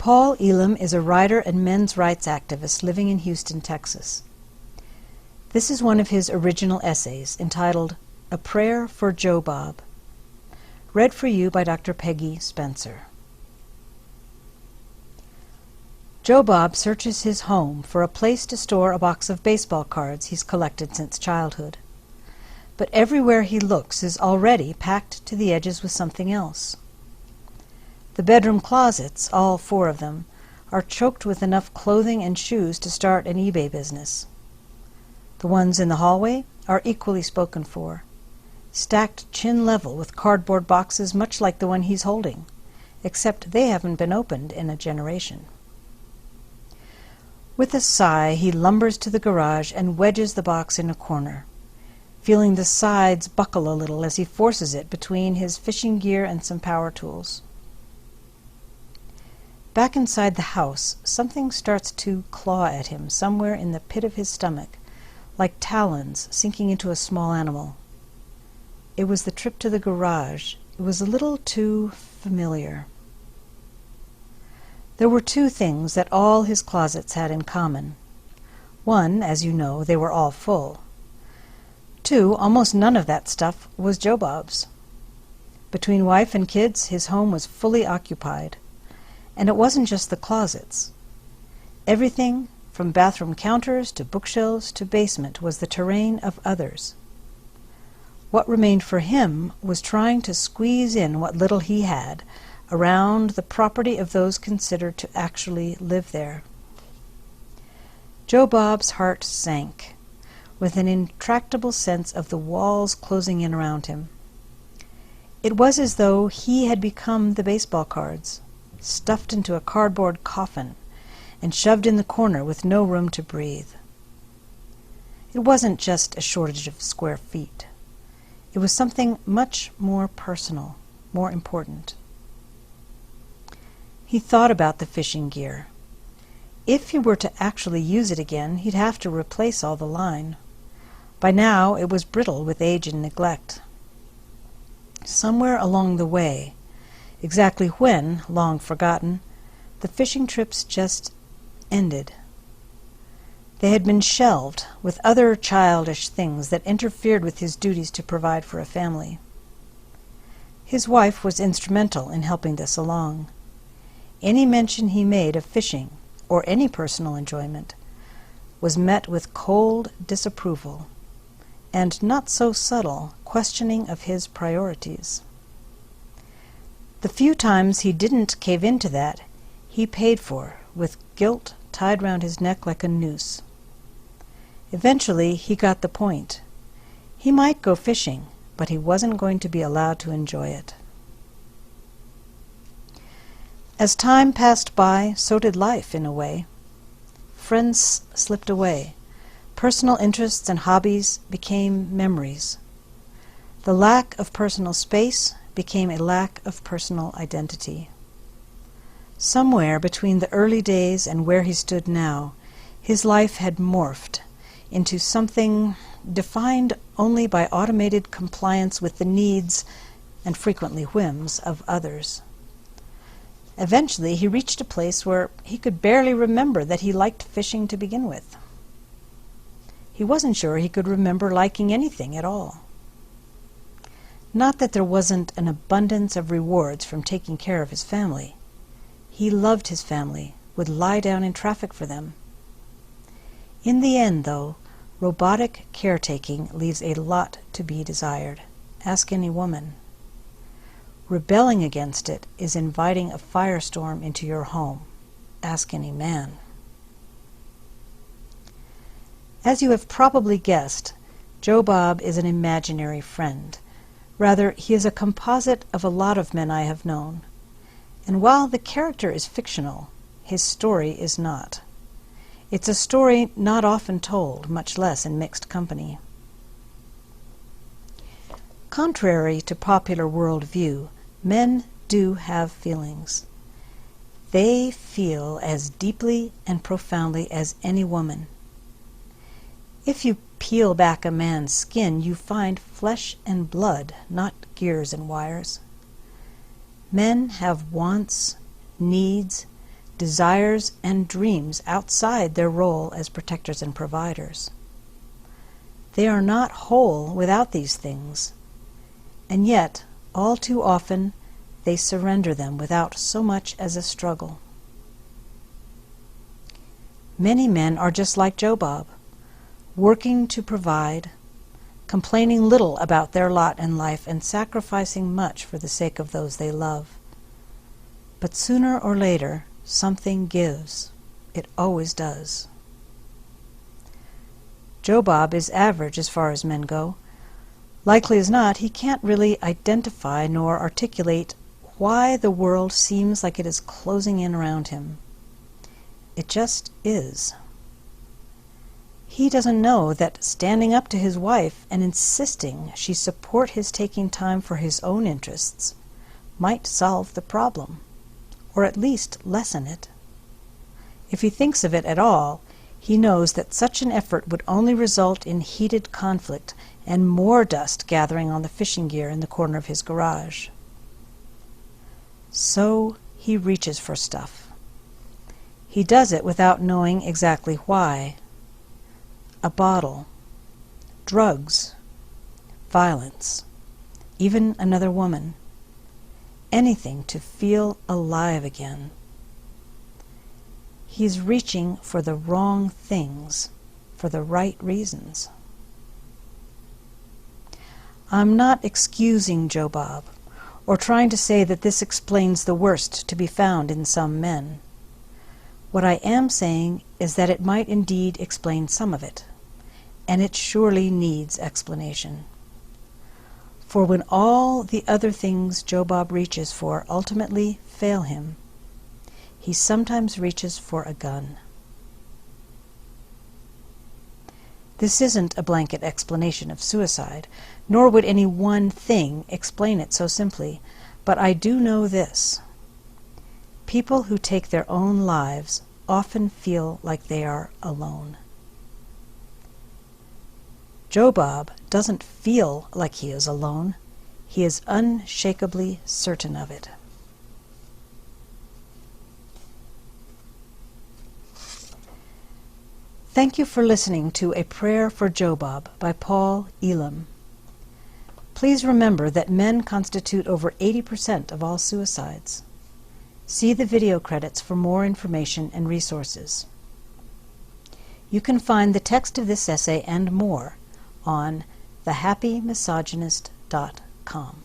Paul Elam is a writer and men's rights activist living in Houston, Texas. This is one of his original essays entitled A Prayer for Joe Bob, read for you by Dr. Peggy Spencer. Joe Bob searches his home for a place to store a box of baseball cards he's collected since childhood. But everywhere he looks is already packed to the edges with something else. The bedroom closets, all 4 of them, are choked with enough clothing and shoes to start an eBay business. The ones in the hallway are equally spoken for, stacked chin level with cardboard boxes much like the one he's holding, except they haven't been opened in a generation. With a sigh, he lumbers to the garage and wedges the box in a corner, feeling the sides buckle a little as he forces it between his fishing gear and some power tools. Back inside the house, something starts to claw at him somewhere in the pit of his stomach, like talons sinking into a small animal. It was the trip to the garage. It was a little too familiar. There were 2 things that all his closets had in common. 1, as you know, they were all full. 2, almost none of that stuff was Joe Bob's. Between wife and kids, his home was fully occupied. And it wasn't just the closets. Everything from bathroom counters to bookshelves to basement was the terrain of others. What remained for him was trying to squeeze in what little he had around the property of those considered to actually live there. Joe Bob's heart sank, with an intractable sense of the walls closing in around him. It was as though he had become the baseball cards, stuffed into a cardboard coffin and shoved in the corner with no room to breathe. It wasn't just a shortage of square feet. It was something much more personal, more important. He thought about the fishing gear. If he were to actually use it again, he'd have to replace all the line. By now it was brittle with age and neglect. Somewhere along the way, exactly when, long forgotten, the fishing trips just ended. They had been shelved with other childish things that interfered with his duties to provide for a family. His wife was instrumental in helping this along. Any mention he made of fishing, or any personal enjoyment, was met with cold disapproval and not so subtle questioning of his priorities. The few times he didn't cave into that, he paid for, with guilt tied round his neck like a noose. Eventually he got the point. He might go fishing, but he wasn't going to be allowed to enjoy it. As time passed by, so did life, in a way. Friends slipped away. Personal interests and hobbies became memories. The lack of personal space became a lack of personal identity. Somewhere between the early days and where he stood now, his life had morphed into something defined only by automated compliance with the needs, and frequently whims, of others. Eventually he reached a place where he could barely remember that he liked fishing to begin with. He wasn't sure he could remember liking anything at all. Not that there wasn't an abundance of rewards from taking care of his family. He loved his family, would lie down in traffic for them. In the end, though, robotic caretaking leaves a lot to be desired. Ask any woman. Rebelling against it is inviting a firestorm into your home. Ask any man. As you have probably guessed, Joe Bob is an imaginary friend. Rather, he is a composite of a lot of men I have known. And while the character is fictional, his story is not. It's a story not often told, much less in mixed company. Contrary to popular worldview, men do have feelings. They feel as deeply and profoundly as any woman. If you peel back a man's skin, you find flesh and blood, not gears and wires. Men have wants, needs, desires and dreams outside their role as protectors and providers. They are not whole without these things, and yet, all too often, they surrender them without so much as a struggle. Many men are just like Jobab, working to provide, complaining little about their lot in life, and sacrificing much for the sake of those they love. But sooner or later, something gives. It always does. Jobab is average as far as men go. Likely as not, he can't really identify nor articulate why the world seems like it is closing in around him. It just is. He doesn't know that standing up to his wife and insisting she support his taking time for his own interests might solve the problem, or at least lessen it. If he thinks of it at all, he knows that such an effort would only result in heated conflict and more dust gathering on the fishing gear in the corner of his garage. So he reaches for stuff. He does it without knowing exactly why. A bottle, drugs, violence, even another woman. Anything to feel alive again. He's reaching for the wrong things, for the right reasons. I'm not excusing Jobab, or trying to say that this explains the worst to be found in some men. What I am saying is that it might indeed explain some of it, and it surely needs explanation. For when all the other things Jobab reaches for ultimately fail him, he sometimes reaches for a gun. This isn't a blanket explanation of suicide, nor would any one thing explain it so simply, but I do know this. People who take their own lives often feel like they are alone. Jobab doesn't feel like he is alone. He is unshakably certain of it. Thank you for listening to A Prayer for Jobab by Paul Elam. Please remember that men constitute over 80% of all suicides. See the video credits for more information and resources. You can find the text of this essay and more on thehappymisogynist.com.